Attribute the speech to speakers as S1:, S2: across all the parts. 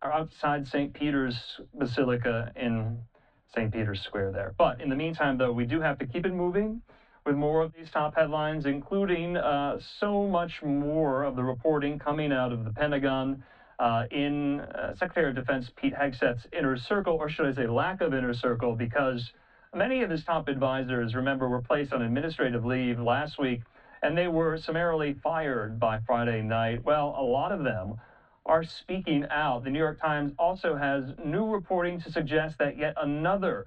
S1: outside St. Peter's Basilica in St. Peter's Square there. But in the meantime, though, we do have to keep it moving with more of these top headlines, including so much more of the reporting coming out of the Pentagon in Secretary of Defense Pete Hegseth's inner circle, or should I say lack of inner circle, because many of his top advisors, remember, were placed on administrative leave last week, and they were summarily fired by Friday night. Well, a lot of them are speaking out. The New York Times also has new reporting to suggest that yet another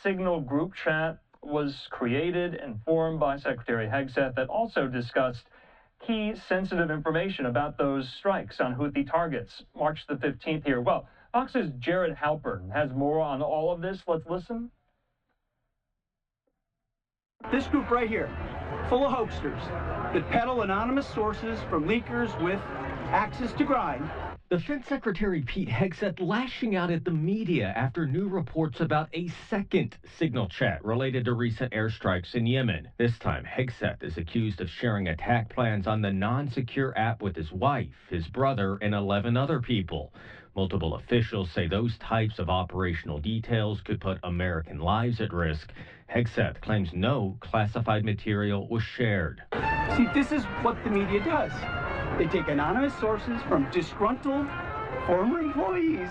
S1: Signal group chat was created and formed by Secretary Hegseth that also discussed key sensitive information about those strikes on Houthi targets, March the 15th here. Well, Fox's Jared Halpern has more on all of this. Let's listen.
S2: This group right here, full of hoaxters that peddle anonymous sources from leakers with access to grind.
S3: Defense Secretary Pete Hegseth lashing out at the media after new reports about a second Signal chat related to recent airstrikes in Yemen. This time, Hegseth is accused of sharing attack plans on the non-secure app with his wife, his brother, and 11 other people. Multiple officials say those types of operational details could put American lives at risk. Hegseth claims no classified material was shared.
S2: See, this is what the media does. They take anonymous sources from disgruntled former employees,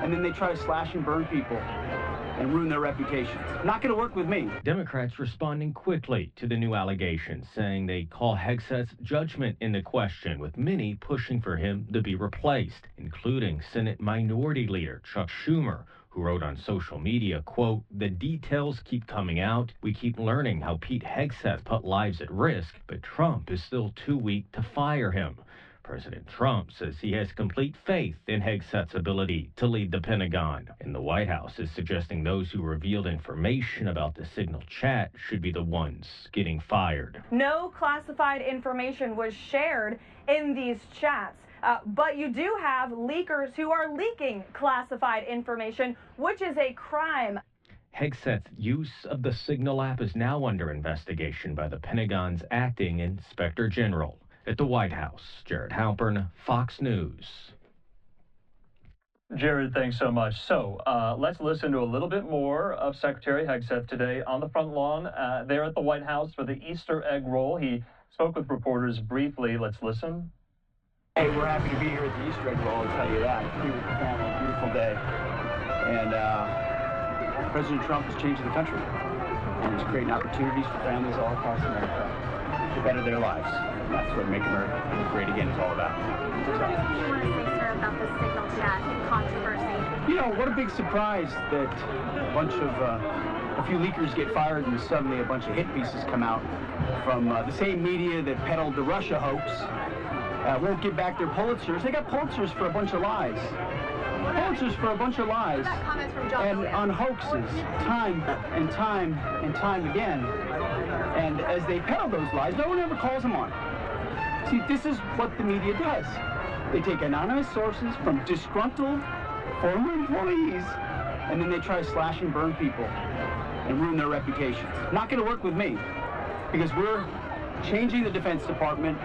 S2: and then they try to slash and burn people and ruin their reputations. Not going to work with me.
S3: Democrats responding quickly to the new allegations, saying they call Hegseth's judgment into question, with many pushing for him to be replaced, including Senate Minority Leader Chuck Schumer, who wrote on social media, quote, "The details keep coming out. We keep learning how Pete Hegseth put lives at risk, but Trump is still too weak to fire him." President Trump says he has complete faith in Hegseth's ability to lead the Pentagon. And the White House is suggesting those who revealed information about the Signal chat should be the ones getting fired.
S4: No classified information was shared in these chats. But you do have leakers who are leaking classified information, which is a crime.
S3: Hegseth's use of the Signal app is now under investigation by the Pentagon's acting inspector general. At the White House, Jared Halpern, Fox News.
S1: Jared, thanks so much. So let's listen to a little bit more of Secretary Hegseth today on the front lawn there at the White House for the Easter egg roll. He spoke with reporters briefly. Let's listen.
S2: Hey, we're happy to be here at the Easter egg roll, I'll tell you that. Be with the family, beautiful day. And President Trump has changed the country. And he's creating opportunities for families all across America to better their lives. And that's what Make America Great Again is all about.
S5: What do you want to say, sir, about the Signal chat controversy?
S2: You know, what a big surprise that a few leakers get fired and suddenly a bunch of hit pieces come out from the same media that peddled the Russia hoax. Won't give back their Pulitzers. They got Pulitzers for a bunch of lies. Pulitzers for a bunch of lies. And on hoaxes, time and time and time again. And as they peddle those lies, no one ever calls them on it. See, this is what the media does. They take anonymous sources from disgruntled former employees, and then they try to slash and burn people and ruin their reputations. Not going to work with me, because we're changing the Defense Department,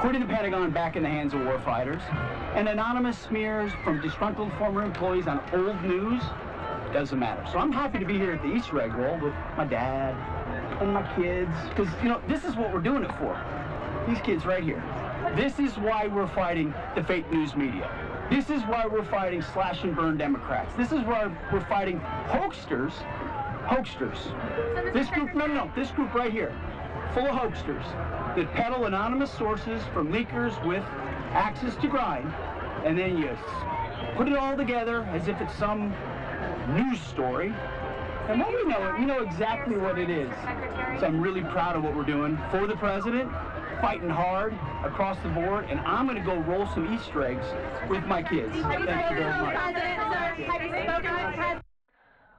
S2: putting the Pentagon back in the hands of warfighters, and anonymous smears from disgruntled former employees on old news doesn't matter. So I'm happy to be here at the Easter egg roll with my dad and my kids, because, you know, this is what we're doing it for. These kids right here. This is why we're fighting the fake news media. This is why we're fighting slash and burn Democrats. This is why we're fighting hoaxsters. Hoaxsters. This group, no, this group right here, full of hoaxsters that peddle anonymous sources from leakers with access to grind, and then you put it all together as if it's some news story. And when we know it, we know exactly what it is. So I'm really proud of what we're doing for the president, fighting hard across the board, and I'm going to go roll some Easter eggs with my kids. Thank you very much.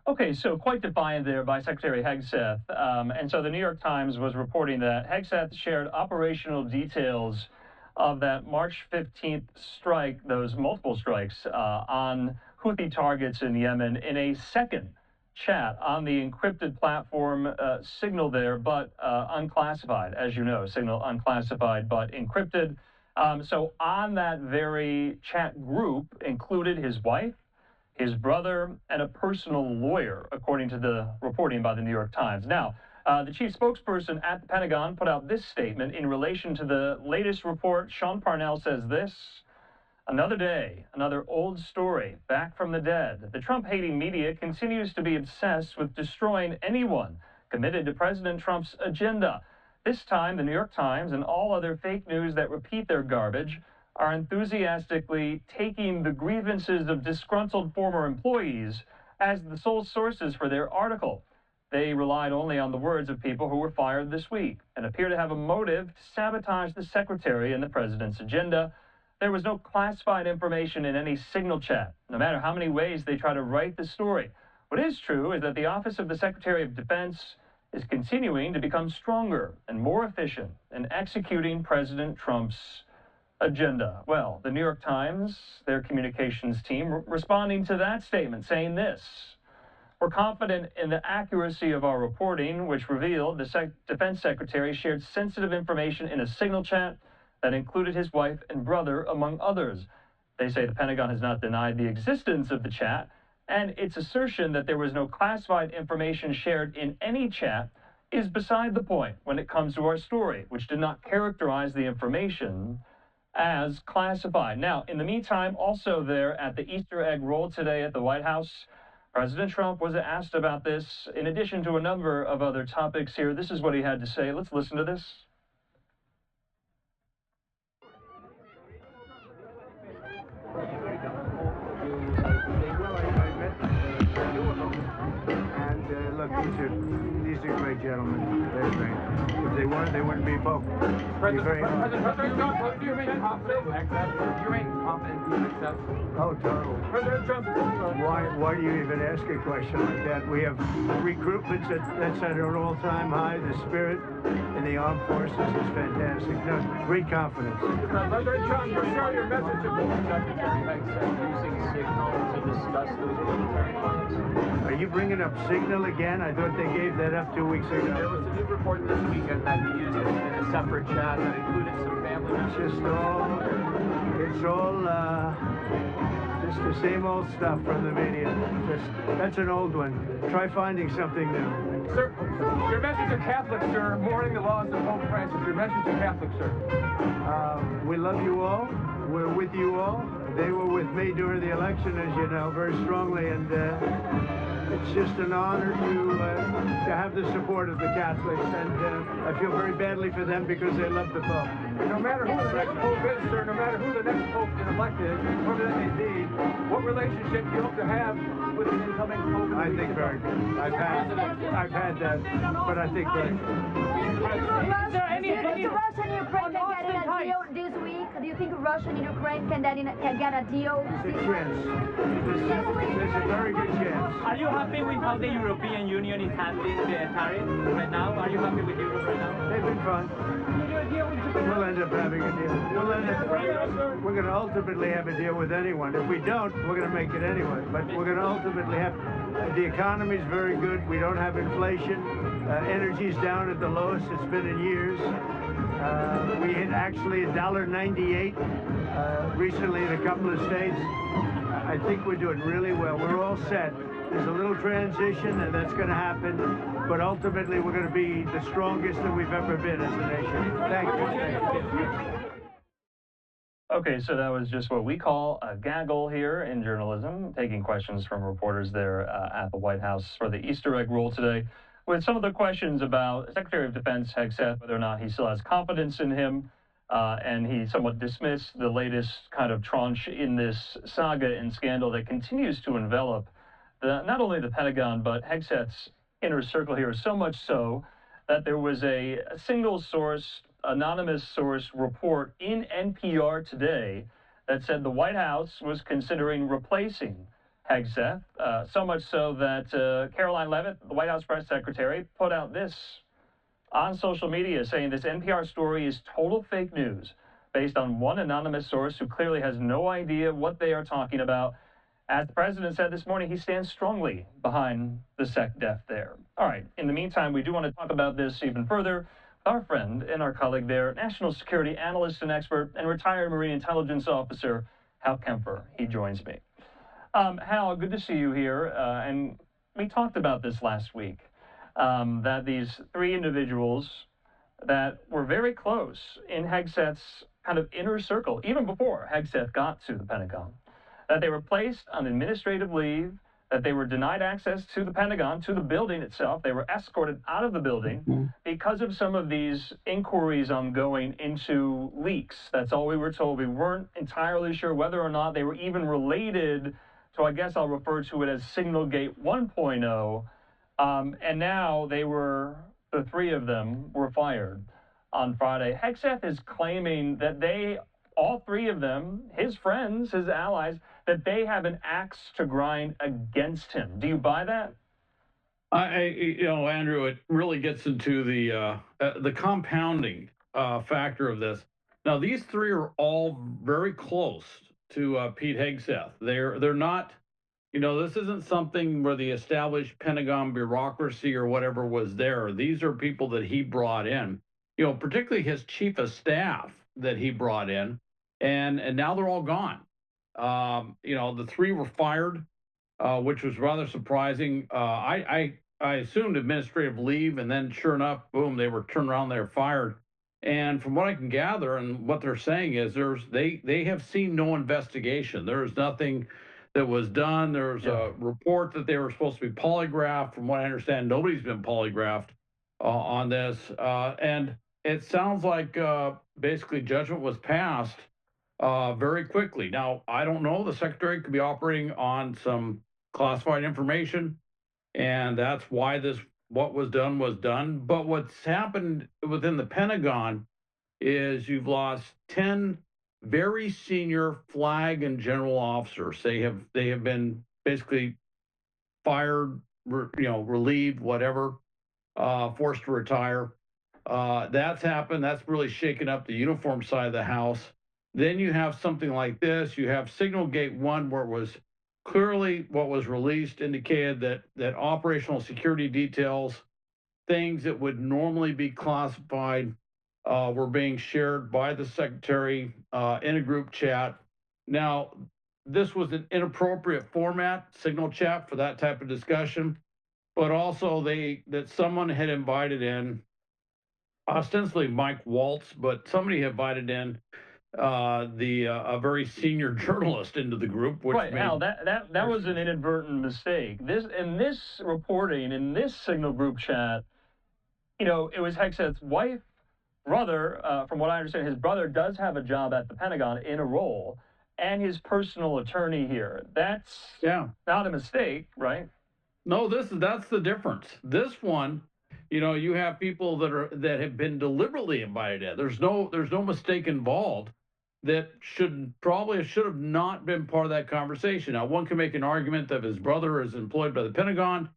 S1: Okay, so quite defiant there by Secretary Hegseth. And so the New York Times was reporting that Hegseth shared operational details of that March 15th strike, those multiple strikes on Houthi targets in Yemen, in a second chat on the encrypted platform Signal there, but unclassified, as you know. Signal unclassified but encrypted. So on that very chat group included his wife, his brother, and a personal lawyer, according to the reporting by the New York Times. Now, the chief spokesperson at the Pentagon put out this statement in relation to the latest report. Sean Parnell says this: "Another day, another old story, back from the dead. The Trump-hating media continues to be obsessed with destroying anyone committed to President Trump's agenda. This time, the New York Times and all other fake news that repeat their garbage are enthusiastically taking the grievances of disgruntled former employees as the sole sources for their article. They relied only on the words of people who were fired this week and appear to have a motive to sabotage the secretary and the president's agenda. There was no classified information in any signal chat, no matter how many ways they try to write the story. What is true is that the Office of the Secretary of Defense is continuing to become stronger and more efficient in executing President Trump's agenda." Well, the New York Times, their communications team, responding to that statement, saying this: "We're confident in the accuracy of our reporting, which revealed the Defense Secretary shared sensitive information in a signal chat that included his wife and brother, among others." They say the Pentagon has not denied the existence of the chat, and its assertion that there was no classified information shared in any chat is beside the point when it comes to our story, which did not characterize the information as classified. Now, in the meantime, also there at the Easter egg roll today at the White House, President Trump was asked about this, in addition to a number of other topics here. This is what he had to say. Let's listen to this.
S6: And look, these are great gentlemen. They're great. If they weren't, they wouldn't be Pope.
S7: President Trump, do you remain confident in success?
S6: Oh, totally.
S7: President Trump.
S6: Why do you even ask a question like that? We have recruitments that's at an all-time high. The spirit in the armed forces is fantastic. No, great confidence.
S7: President Trump, share your message to Secretary Hegseth using signal to discuss those military plans.
S6: Are you bringing up Signal again? I thought they gave that up 2 weeks ago.
S7: There was a new report this weekend that he used it in a separate chat that included some family members.
S6: It's all just the same old stuff from the media. That's an old one. Try finding something new.
S7: Sir, your message to Catholics, sir, mourning the loss of Pope Francis. Your message to Catholics, sir.
S6: We love you all. We're with you all. They were with me during the election, as you know, very strongly, and it's just an honor to have the support of the Catholics, and I feel very badly for them because they love the Pope.
S7: No matter who the next Pope is, sir, no matter who the next Pope is elected, whoever that may be, what relationship do you hope to have with the incoming Pope?
S6: I think very good. I've had that, but I think very good.
S5: Do you think Russia and Ukraine can get in a deal this week? Do you think Russia and Ukraine can get a deal?
S6: There's a chance. There's a very good chance.
S8: Are you happy with how the European Union is handling the tariffs right now? Are you happy with Europe right now?
S6: They've been fun. We'll end up having a deal. We're going to ultimately have a deal with anyone. If we don't, we're going to make it anyway. But we're going to ultimately have... The economy's very good. We don't have inflation. Energy's down at the lowest it's been in years. We hit actually $1.98 recently in a couple of states. I think we're doing really well. We're all set. There's a little transition, and that's going to happen. But ultimately, we're going to be the strongest that we've ever been as a nation. Thank you.
S1: Okay, so that was just what we call a gaggle here in journalism, taking questions from reporters there at the White House for the Easter egg roll today, with some of the questions about Secretary of Defense Hegseth, whether or not he still has confidence in him, and he somewhat dismissed the latest kind of tranche in this saga and scandal that continues to envelop not only the Pentagon, but Hegseth's inner circle here, so much so that there was a single source, anonymous source report in NPR today that said the White House was considering replacing Hegseth, so much so that Caroline Leavitt, the White House press secretary, put out this on social media saying this NPR story is total fake news based on one anonymous source who clearly has no idea what they are talking about. As the president said this morning, he stands strongly behind the SecDef there. All right, in the meantime, we do want to talk about this even further our friend and our colleague there, national security analyst and expert and retired Marine intelligence officer, Hal Kemper. He joins me. Hal, good to see you here. And we talked about this last week, that these three individuals that were very close in Hegseth's kind of inner circle, even before Hegseth got to the Pentagon, that they were placed on administrative leave, that they were denied access to the Pentagon, to the building itself. They were escorted out of the building because of some of these inquiries ongoing into leaks. That's all we were told. We weren't entirely sure whether or not they were even related. So I guess I'll refer to it as Signalgate 1.0. And now the three of them were fired on Friday. Hegseth is claiming that all three of them, his friends, his allies, that they have an axe to grind against him. Do you buy that?
S9: Andrew, it really gets into the compounding factor of this. Now, these three are all very close to Pete Hegseth. They're not, this isn't something where the established Pentagon bureaucracy or whatever was there. These are people that he brought in, particularly his chief of staff that he brought in, and now they're all gone. The three were fired, which was rather surprising. I assumed administrative leave, and then sure enough, boom, they were turned around, they're fired. And from what I can gather, and what they're saying is they have seen no investigation. There's nothing that was done. There's a report that they were supposed to be polygraphed. From what I understand, nobody's been polygraphed on this. And it sounds like basically judgment was passed very quickly. Now, I don't know. The secretary could be operating on some classified information, and that's why what was done was done. But what's happened within the Pentagon is you've lost 10 very senior flag and general officers. They have been basically fired, relieved, whatever, forced to retire. That's happened. That's really shaken up the uniform side of the house. Then you have something like this. You have Signalgate 1, where it was clearly what was released indicated that operational security details, things that would normally be classified, were being shared by the secretary in a group chat. Now, this was an inappropriate format, signal chat, for that type of discussion, but also that someone had invited in, ostensibly Mike Waltz, but somebody had invited in a very senior journalist into the group. Which
S1: right, Al, that was an inadvertent mistake. This reporting, in this signal group chat, it was Hegseth's wife, brother, from what I understand, his brother does have a job at the Pentagon in a role, and his personal attorney here. That's not a mistake, right?
S9: No, that's the difference. This one, you have people that have been deliberately invited in. There's no mistake involved. That should have not been part of that conversation. Now, one can make an argument that if his brother is employed by the Pentagon,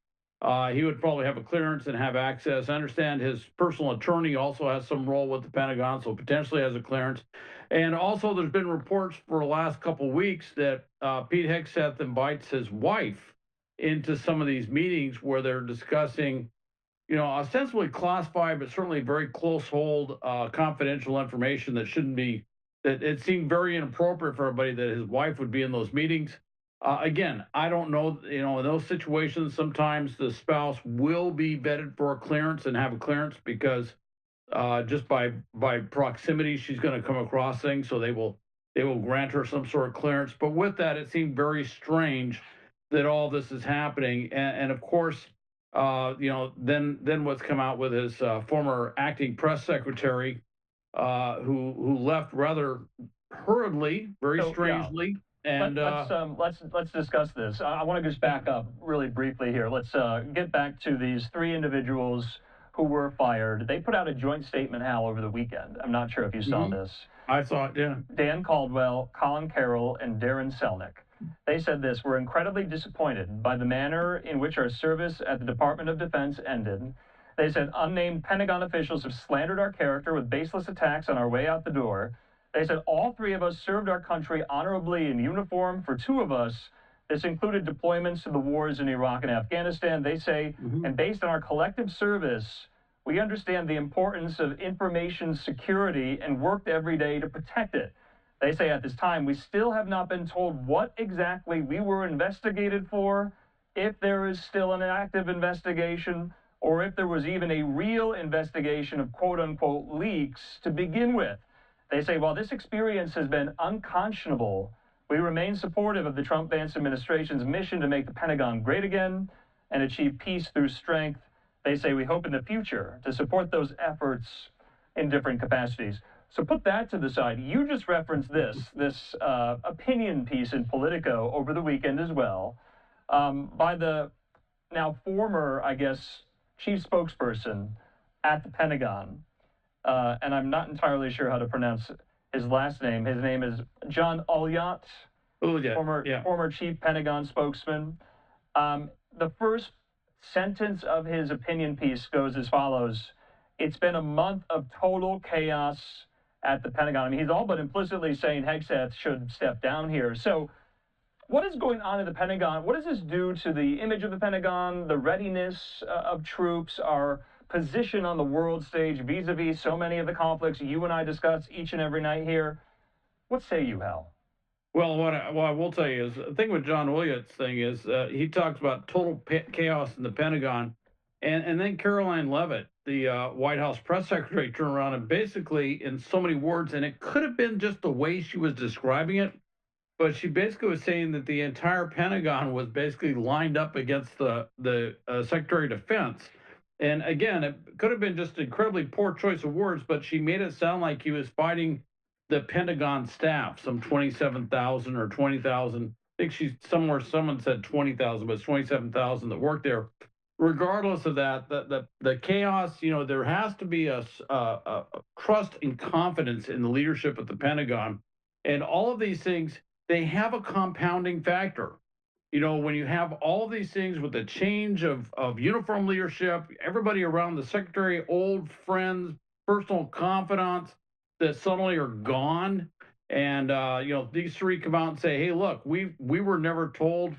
S9: he would probably have a clearance and have access. I understand his personal attorney also has some role with the Pentagon, so potentially has a clearance. And also, there's been reports for the last couple of weeks that Pete Hegseth invites his wife into some of these meetings where they're discussing, ostensibly classified, but certainly very close hold, confidential information that shouldn't be. That it seemed very inappropriate for everybody that his wife would be in those meetings. Again, I don't know, in those situations, sometimes the spouse will be vetted for a clearance and have a clearance because just by proximity, she's going to come across things. So they will grant her some sort of clearance. But with that, it seemed very strange that all this is happening. And of course, then what's come out with his former acting press secretary, who left rather hurriedly, very strangely.
S1: Yeah.
S9: And
S1: let's discuss this. I want to just back up really briefly here. Let's get back to these three individuals who were fired. They put out a joint statement, Hal, over the weekend. I'm not sure if you saw this.
S9: I saw it, yeah.
S1: Dan Caldwell, Colin Carroll, and Darren Selnick. They said this: "We're incredibly disappointed by the manner in which our service at the Department of Defense ended. They said unnamed Pentagon officials have slandered our character with baseless attacks on our way out the door. They said all three of us served our country honorably in uniform. For two of us, this included deployments to the wars in Iraq and Afghanistan. They say, and based on our collective service, We understand the importance of information security and worked every day to protect it. They say at this time, we still have not been told what exactly we were investigated for, if there is still an active investigation, or if there was even a real investigation of quote-unquote leaks to begin with. They say, while this experience has been unconscionable, we remain supportive of the Trump-Vance administration's mission to make the Pentagon great again and achieve peace through strength. They say we hope in the future to support those efforts in different capacities. So put that to the side. You just referenced this opinion piece in Politico over the weekend as well, by the now former, I guess, chief spokesperson at the Pentagon. And I'm not entirely sure how to pronounce his last name. His name is John Oliot, former chief Pentagon spokesman. The first sentence of his opinion piece goes as follows. It's been a month of total chaos at the Pentagon. I mean, he's all but implicitly saying Hegseth should step down here. So what is going on in the Pentagon? What does this do to the image of the Pentagon, the readiness of troops, our position on the world stage vis-a-vis so many of the conflicts you and I discuss each and every night here? What say you, Hal?
S9: Well, what I will tell you is, the thing with John Williams' thing is he talks about total chaos in the Pentagon, and then Caroline Leavitt, the White House press secretary, turned around and basically, in so many words, and it could have been just the way she was describing it, but she basically was saying that the entire Pentagon was basically lined up against the Secretary of Defense. And again, it could have been just an incredibly poor choice of words, but she made it sound like he was fighting the Pentagon staff, some 27,000 or 20,000. I think someone said 20,000, but it's 27,000 that work there. Regardless of that, the chaos, there has to be a trust and confidence in the leadership at the Pentagon. And all of these things, they have a compounding factor. When you have all these things with the change of uniform leadership, everybody around the secretary, old friends, personal confidants that suddenly are gone. And, these three come out and say, hey, look, we were never told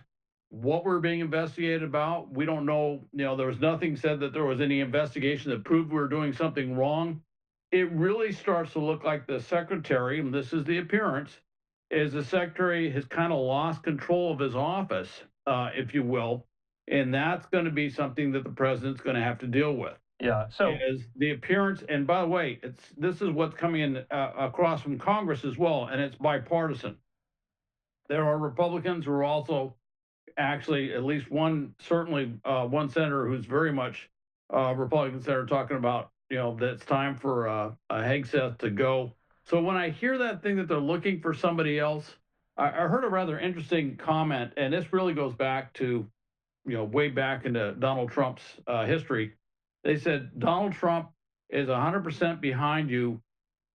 S9: what we're being investigated about. We don't know, there was nothing said that there was any investigation that proved we were doing something wrong. It really starts to look like the secretary, and this is the appearance, is the secretary has kind of lost control of his office, if you will, and that's going to be something that the president's going to have to deal with.
S1: Yeah. So
S9: is the appearance, and by the way, this is what's coming in across from Congress as well, and it's bipartisan. There are Republicans who are also actually, at least one senator who's very much Republican senator talking about, that it's time for a Hegseth to go. So when I hear that thing that they're looking for somebody else, I heard a rather interesting comment, and this really goes back to, way back into Donald Trump's history. They said Donald Trump is 100% behind you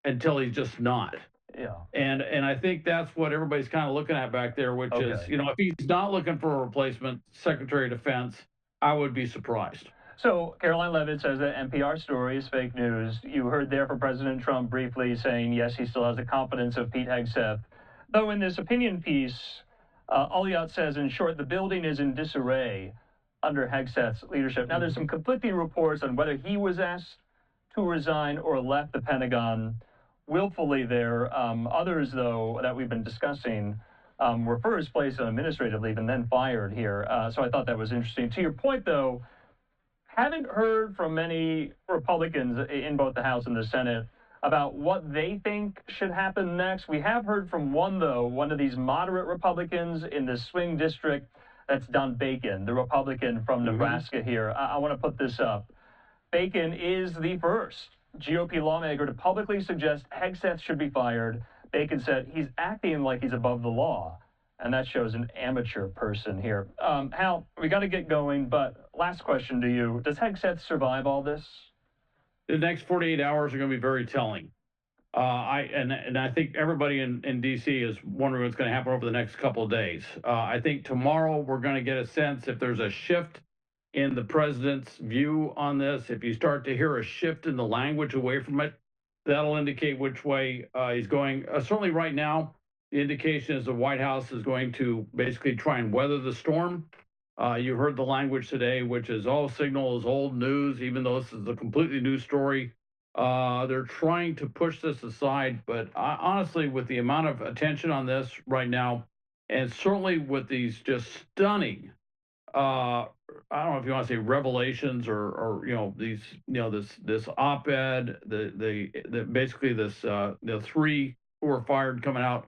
S9: until he's just not.
S1: Yeah.
S9: And I think that's what everybody's kind of looking at back there, which is, if he's not looking for a replacement Secretary of Defense, I would be surprised.
S1: So Caroline Leavitt says that NPR story is fake news. You heard there from President Trump briefly saying, yes, he still has the confidence of Pete Hegseth. Though in this opinion piece, Oliot says, in short, the building is in disarray under Hegseth's leadership. Now, there's some conflicting reports on whether he was asked to resign or left the Pentagon willfully there. Others, though, that we've been discussing were first placed on administrative leave and then fired here. So I thought that was interesting. To your point, though, haven't heard from many Republicans in both the House and the Senate about what they think should happen next. We have heard from one of these moderate Republicans in the swing district. That's Don Bacon, the Republican from Nebraska here. I want to put this up. Bacon is the first GOP lawmaker to publicly suggest Hegseth should be fired. Bacon said he's acting like he's above the law. And that shows an amateur person here. Hal, we got to get going, but last question to you. Does Hegseth survive all this?
S9: The next 48 hours are going to be very telling. I think everybody in D.C. is wondering what's going to happen over the next couple of days. I think tomorrow we're going to get a sense if there's a shift in the president's view on this. If you start to hear a shift in the language away from it, that'll indicate which way he's going. Certainly right now, the indication is the White House is going to basically try and weather the storm. You heard the language today, which is all signal is old news, even though this is a completely new story. They're trying to push this aside, but honestly, with the amount of attention on this right now, and certainly with these just stunning, I don't know if you want to say revelations or these this op-ed, the basically this the three who were fired coming out.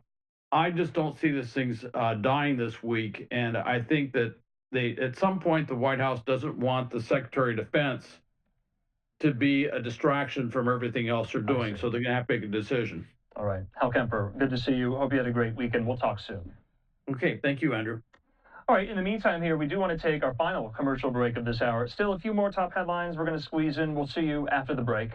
S9: I just don't see this thing's dying this week, and I think that at some point the White House doesn't want the Secretary of Defense to be a distraction from everything else they're doing. So they're going to have to make a decision.
S1: All right. Hal Kemper, good to see you. Hope you had a great weekend. We'll talk soon.
S9: Okay. Thank you, Andrew.
S1: All right. In the meantime here, we do want to take our final commercial break of this hour. Still a few more top headlines we're going to squeeze in. We'll see you after the break.